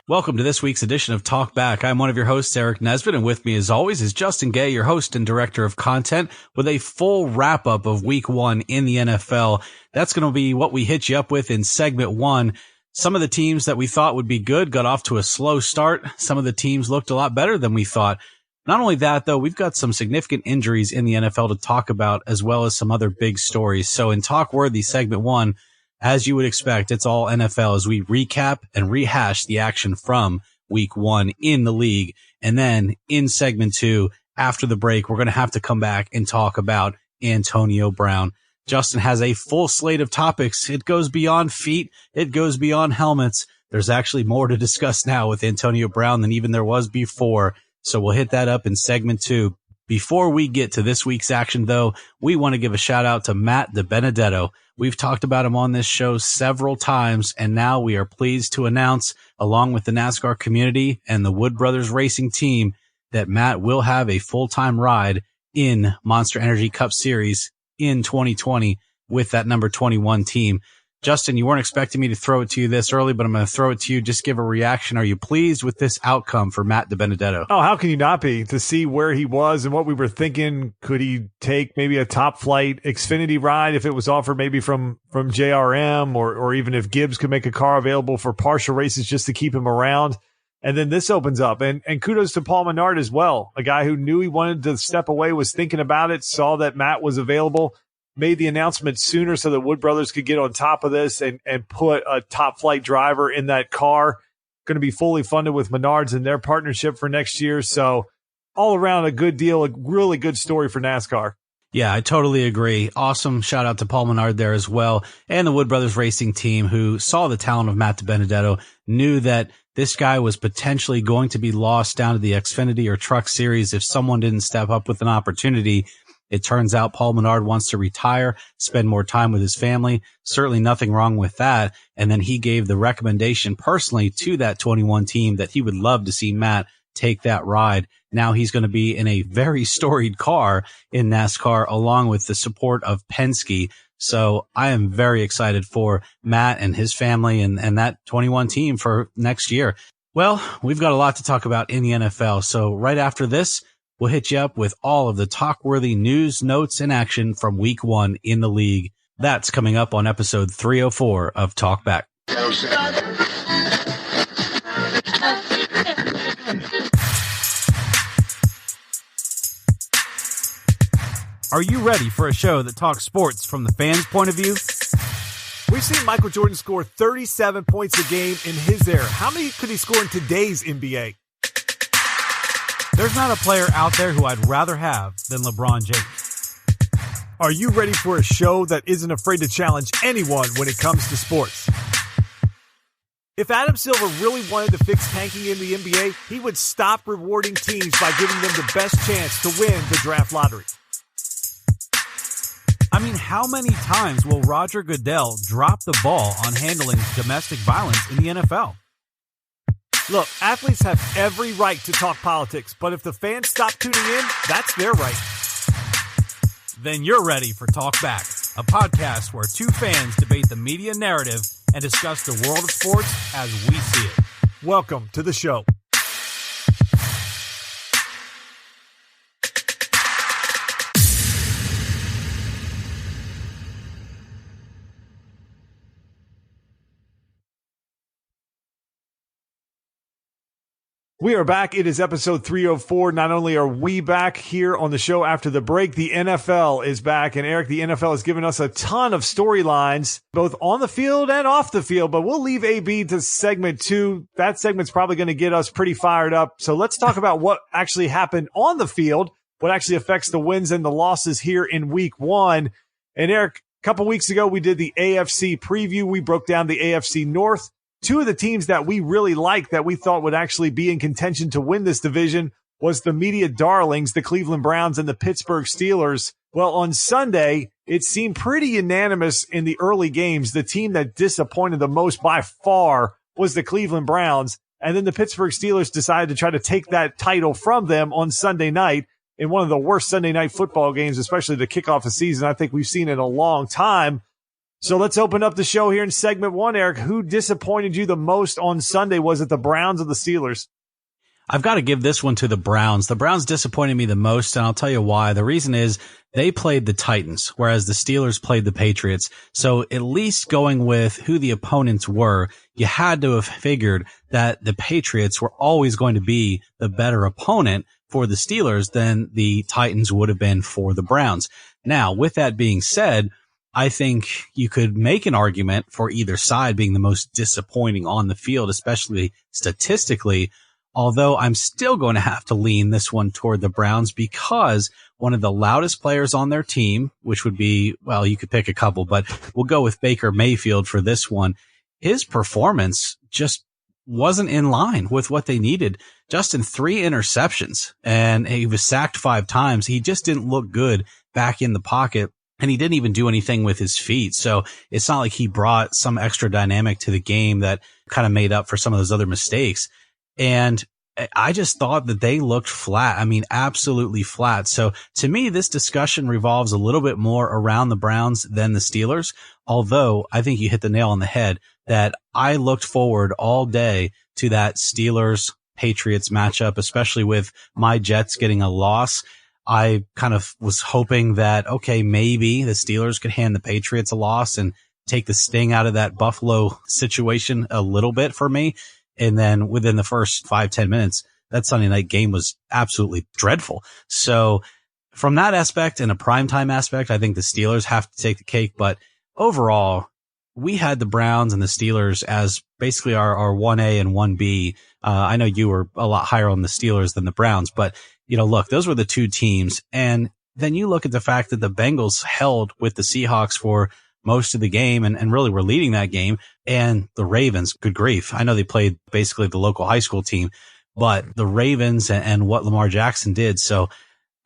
Welcome to this week's edition of Talk Back. I'm one of your hosts, Eric Nesbit, and with me as always is Justin Gay, your host and director of content, with a full wrap-up of Week 1 in the NFL. That's going to be what we hit you up with in segment 1. Some of the teams that we thought would be good got off to a slow start. Some of the teams looked a lot better than we thought. Not only that, though, we've got some significant injuries in the NFL to talk about, as well as some other big stories. So in Talk-Worthy segment 1, as you would expect, it's all NFL as we recap and rehash the action from Week 1 in the league. And then in segment 2, after the break, we're going to have to come back and talk about Antonio Brown. Justin has a full slate of topics. It goes beyond feet. It goes beyond helmets. There's actually more to discuss now with Antonio Brown than even there was before. So we'll hit that up in segment 2. Before we get to this week's action, though, we want to give a shout out to Matt DiBenedetto. We've talked about him on this show several times, and now we are pleased to announce, along with the NASCAR community and the Wood Brothers Racing team, that Matt will have a full-time ride in Monster Energy Cup Series in 2020 with that number 21 team. Justin, you weren't expecting me to throw it to you this early, but I'm going to throw it to you. Just give a reaction. Are you pleased with this outcome for Matt DiBenedetto? Oh, how can you not be? To see where he was and what we were thinking, could he take maybe a top flight Xfinity ride if it was offered maybe from JRM or even if Gibbs could make a car available for partial races just to keep him around. And then this opens up. And kudos to Paul Menard as well, a guy who knew he wanted to step away, was thinking about it, saw that Matt was available, made the announcement sooner so that Wood Brothers could get on top of this and put a top flight driver in that car. Going to be fully funded with Menards and their partnership for next year. So all around a good deal, a really good story for NASCAR. Yeah, I totally agree. Awesome. Shout out to Paul Menard there as well. And the Wood Brothers Racing team, who saw the talent of Matt DiBenedetto, knew that this guy was potentially going to be lost down to the Xfinity or Truck Series if someone didn't step up with an opportunity. It turns out Paul Menard wants to retire, spend more time with his family. Certainly nothing wrong with that. And then he gave the recommendation personally to that 21 team that he would love to see Matt take that ride. Now he's going to be in a very storied car in NASCAR along with the support of Penske. So I am very excited for Matt and his family and that 21 team for next year. Well, we've got a lot to talk about in the NFL. So right after this, we'll hit you up with all of the talk-worthy news, notes, and action from Week 1 in the league. That's coming up on episode 304 of Talk Back. Are you ready for a show that talks sports from the fans' point of view? We've seen Michael Jordan score 37 points a game in his era. How many could he score in today's NBA? There's not a player out there who I'd rather have than LeBron James. Are you ready for a show that isn't afraid to challenge anyone when it comes to sports? If Adam Silver really wanted to fix tanking in the NBA, he would stop rewarding teams by giving them the best chance to win the draft lottery. I mean, how many times will Roger Goodell drop the ball on handling domestic violence in the NFL? Look, athletes have every right to talk politics, but if the fans stop tuning in, that's their right. Then you're ready for Talk Back, a podcast where two fans debate the media narrative and discuss the world of sports as we see it. Welcome to the show. We are back. It is episode 304. Not only are we back here on the show after the break, the NFL is back. And Eric, the NFL has given us a ton of storylines, both on the field and off the field, but we'll leave AB to segment 2. That segment's probably going to get us pretty fired up. So let's talk about what actually happened on the field, what actually affects the wins and the losses here in Week 1. And Eric, a couple weeks ago, we did the AFC preview. We broke down the AFC North. Two of the teams that we really liked that we thought would actually be in contention to win this division was the media darlings, the Cleveland Browns and the Pittsburgh Steelers. Well, on Sunday, it seemed pretty unanimous in the early games. The team that disappointed the most by far was the Cleveland Browns. And then the Pittsburgh Steelers decided to try to take that title from them on Sunday night. in one of the worst Sunday night football games, especially to kick off the season I think we've seen in a long time. So let's open up the show here in segment one. Eric, who disappointed you the most on Sunday? Was it the Browns or the Steelers? I've got to give this one to the Browns. The Browns disappointed me the most, and I'll tell you why. The reason is they played the Titans, whereas the Steelers played the Patriots. So at least going with who the opponents were, you had to have figured that the Patriots were always going to be the better opponent for the Steelers than the Titans would have been for the Browns. Now, with that being said, I think you could make an argument for either side being the most disappointing on the field, especially statistically, although I'm still going to have to lean this one toward the Browns because one of the loudest players on their team, which would be, well, you could pick a couple, but we'll go with Baker Mayfield for this one. His performance just wasn't in line with what they needed. Justin, 3 interceptions, and he was sacked 5 times. He just didn't look good back in the pocket. And he didn't even do anything with his feet. So it's not like he brought some extra dynamic to the game that kind of made up for some of those other mistakes. And I just thought that they looked flat. I mean, absolutely flat. So to me, this discussion revolves a little bit more around the Browns than the Steelers. Although I think you hit the nail on the head that I looked forward all day to that Steelers Patriots matchup, especially with my Jets getting a loss. I kind of was hoping that, okay, maybe the Steelers could hand the Patriots a loss and take the sting out of that Buffalo situation a little bit for me. And then within the first 5-10 minutes, that Sunday night game was absolutely dreadful. So from that aspect and a primetime aspect, I think the Steelers have to take the cake. But overall, we had the Browns and the Steelers as basically our 1A and 1B. I know you were a lot higher on the Steelers than the Browns, but you know, look, those were the two teams. And then you look at the fact that the Bengals held with the Seahawks for most of the game and really were leading that game. And the Ravens, good grief. I know they played basically the local high school team, but the Ravens and what Lamar Jackson did. So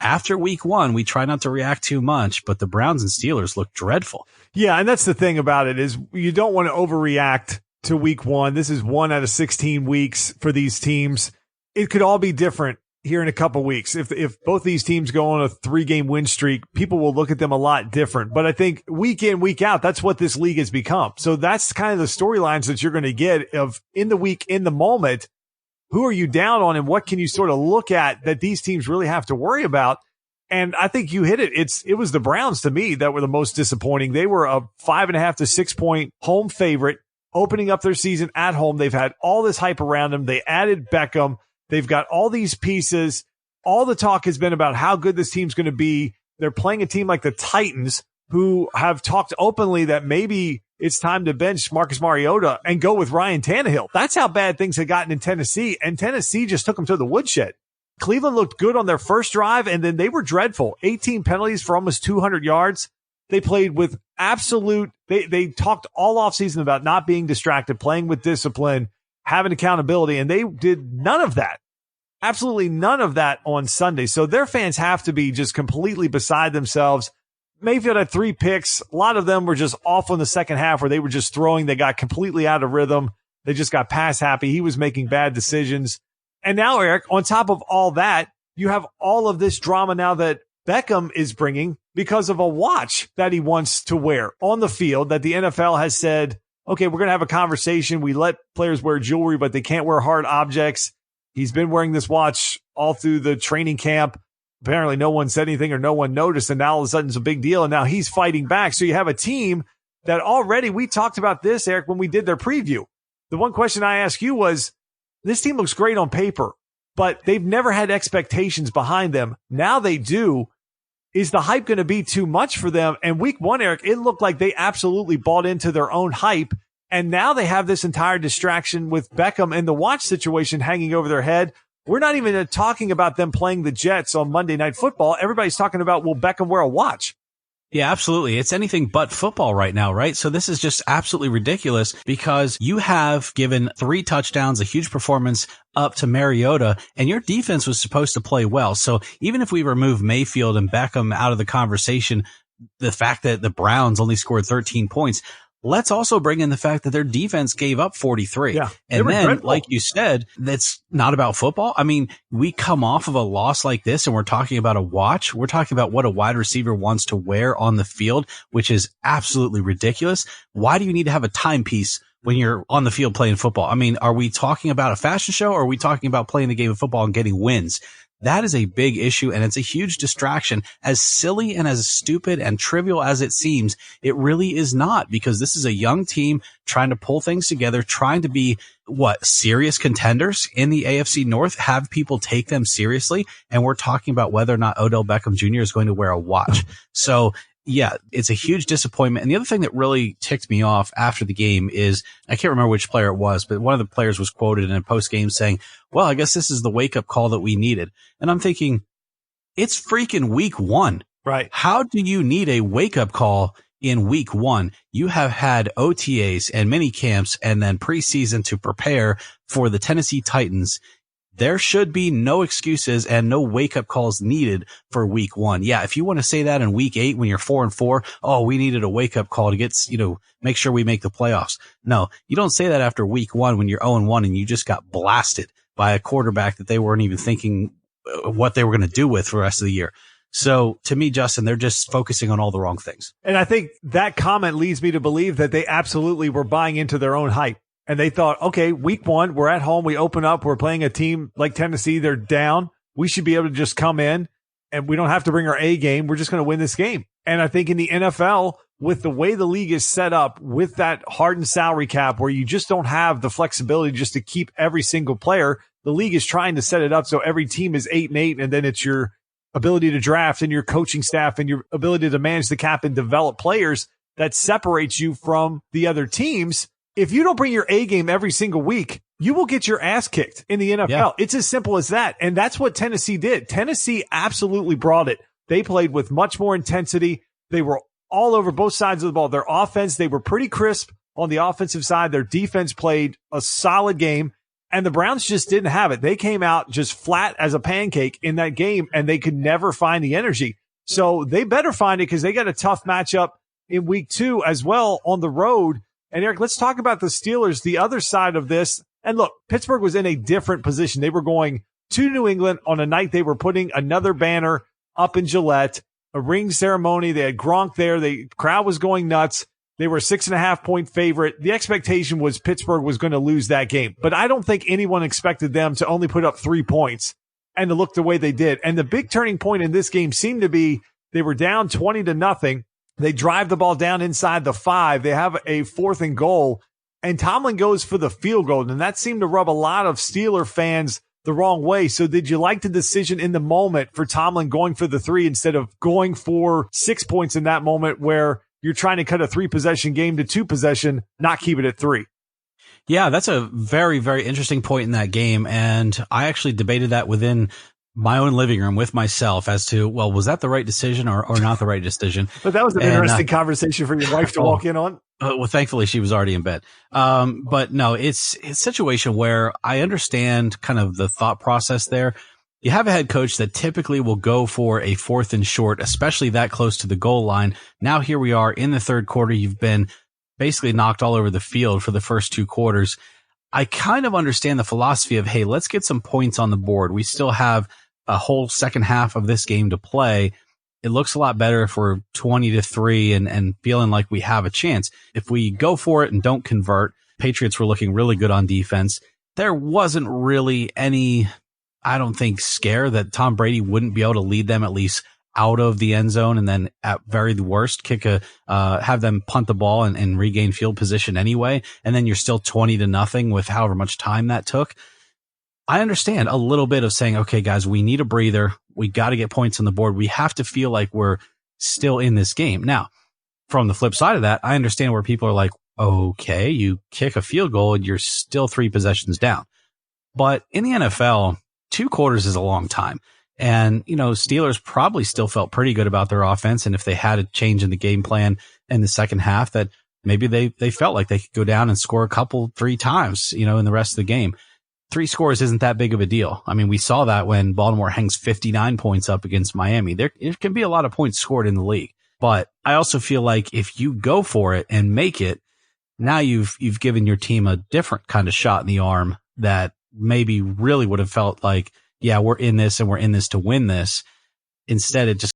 after week one, we try not to react too much, but the Browns and Steelers look dreadful. Yeah. And that's the thing about it is you don't want to overreact to week one. This is 1 out of 16 weeks for these teams. It could all be different here in a couple weeks. If both these teams go on a 3-game win streak, people will look at them a lot different. But I think week in, week out, that's what this league has become. So that's kind of the storylines that you're going to get of in the week, in the moment. Who are you down on and what can you sort of look at that these teams really have to worry about? And I think you hit it. It was the Browns to me that were the most disappointing. They were a 5.5 to 6 point home favorite opening up their season at home. They've had all this hype around them. They added Beckham. They've got all these pieces. All the talk has been about how good this team's going to be. They're playing a team like the Titans, who have talked openly that maybe it's time to bench Marcus Mariota and go with Ryan Tannehill. That's how bad things had gotten in Tennessee, and Tennessee just took them to the woodshed. Cleveland looked good on their first drive, and then they were dreadful. 18 penalties for almost 200 yards. They played with absolute – they talked all offseason about not being distracted, playing with discipline, having accountability, and they did none of that. Absolutely none of that on Sunday. So their fans have to be just completely beside themselves. Mayfield had 3 picks. A lot of them were just off in the second half where they were just throwing. They got completely out of rhythm. They just got pass happy. He was making bad decisions. And now, Eric, on top of all that, you have all of this drama now that Beckham is bringing because of a watch that he wants to wear on the field that the NFL has said, okay, we're going to have a conversation. We let players wear jewelry, but they can't wear hard objects. He's been wearing this watch all through the training camp. Apparently no one said anything or no one noticed, and now all of a sudden it's a big deal, and now he's fighting back. So you have a team that already, we talked about this, Eric, when we did their preview. The one question I asked you was, this team looks great on paper, but they've never had expectations behind them. Now they do. Is the hype going to be too much for them? And week one, Eric, it looked like they absolutely bought into their own hype. And now they have this entire distraction with Beckham and the watch situation hanging over their head. We're not even talking about them playing the Jets on Monday Night Football. Everybody's talking about, will Beckham wear a watch? Yeah, absolutely. It's anything but football right now, right? So this is just absolutely ridiculous because you have given 3 touchdowns, a huge performance up to Mariota, and your defense was supposed to play well. So even if we remove Mayfield and Beckham out of the conversation, the fact that the Browns only scored 13 points, let's also bring in the fact that their defense gave up 43. Yeah, and then, like you said, that's not about football. I mean, we come off of a loss like this and we're talking about a watch. We're talking about what a wide receiver wants to wear on the field, which is absolutely ridiculous. Why do you need to have a timepiece when you're on the field playing football? I mean, are we talking about a fashion show, or are we talking about playing the game of football and getting wins? That is a big issue, and it's a huge distraction. As silly and as stupid and trivial as it seems, it really is not, because this is a young team trying to pull things together, trying to be serious contenders in the AFC North, have people take them seriously. And we're talking about whether or not Odell Beckham Jr. is going to wear a watch. So yeah, it's a huge disappointment. And the other thing that really ticked me off after the game is, I can't remember which player it was, but one of the players was quoted in a post game saying, well, I guess this is the wake up call that we needed. And I'm thinking, it's freaking week 1. Right. How do you need a wake up call in week 1? You have had OTAs and mini camps and then preseason to prepare for the Tennessee Titans. There should be no excuses and no wake-up calls needed for week 1. Yeah, if you want to say that in week 8 when you're 4-4, oh, we needed a wake-up call to get, make sure we make the playoffs. No, you don't say that after week 1 when you're 0-1 and you just got blasted by a quarterback that they weren't even thinking what they were going to do with for the rest of the year. So to me, Justin, they're just focusing on all the wrong things. And I think that comment leads me to believe that they absolutely were buying into their own hype. And they thought, okay, week 1, we're at home. We open up. We're playing a team like Tennessee. They're down. We should be able to just come in and we don't have to bring our A game. We're just going to win this game. And I think in the NFL, with the way the league is set up, with that hardened salary cap where you just don't have the flexibility just to keep every single player, the league is trying to set it up so every team is 8-8. And then it's your ability to draft and your coaching staff and your ability to manage the cap and develop players that separates you from the other teams. If you don't bring your A game every single week, you will get your ass kicked in the NFL. Yeah. It's as simple as that. And that's what Tennessee did. Tennessee absolutely brought it. They played with much more intensity. They were all over both sides of the ball. Their offense, they were pretty crisp on the offensive side. Their defense played a solid game, and the Browns just didn't have it. They came out just flat as a pancake in that game, and they could never find the energy. So they better find it, because they got a tough matchup in week 2 as well on the road. And Eric, let's talk about the Steelers, the other side of this. And look, Pittsburgh was in a different position. They were going to New England on a night they were putting another banner up in Gillette, a ring ceremony. They had Gronk there. The crowd was going nuts. They were a 6.5-point favorite. The expectation was Pittsburgh was going to lose that game. But I don't think anyone expected them to only put up 3 points and to look the way they did. And the big turning point in this game seemed to be they were down 20-0. They drive the ball down inside the 5. They have a 4th and goal, and Tomlin goes for the field goal. And that seemed to rub a lot of Steeler fans the wrong way. So did you like the decision in the moment for Tomlin going for the 3 instead of going for 6 points in that moment where you're trying to cut a 3-possession game to 2-possession, not keep it at 3? Yeah, that's a very, very interesting point in that game. And I actually debated that within my own living room with myself as to, well, was that the right decision or not the right decision? But that was an interesting conversation for your wife to walk in on. Well, thankfully she was already in bed. But no, it's a situation where I understand kind of the thought process there. You have a head coach that typically will go for a 4th and short, especially that close to the goal line. Now here we are in the 3rd quarter. You've been basically knocked all over the field for the first 2 quarters. I kind of understand the philosophy of, hey, let's get some points on the board. We still have a whole second half of this game to play. It looks a lot better if we're 20-3 and feeling like we have a chance. If we go for it and don't convert, Patriots were looking really good on defense. There wasn't really any, I don't think, scare that Tom Brady wouldn't be able to lead them at least out of the end zone, and then at very the worst have them punt the ball and regain field position anyway. And then you're still 20-0 with however much time that took. I understand a little bit of saying, okay, guys, we need a breather. We got to get points on the board. We have to feel like we're still in this game. Now, from the flip side of that, I understand where people are like, okay, you kick a field goal and you're still 3 possessions down. But in the NFL, 2 quarters is a long time. And, Steelers probably still felt pretty good about their offense. And if they had a change in the game plan in the second half, that maybe they felt like they could go down and score a couple, 3 times, in the rest of the game. 3 scores isn't that big of a deal. I mean, we saw that when Baltimore hangs 59 points up against Miami. There can be a lot of points scored in the league. But I also feel like if you go for it and make it, now you've given your team a different kind of shot in the arm that maybe really would have felt like, yeah, we're in this and we're in this to win this. Instead, it just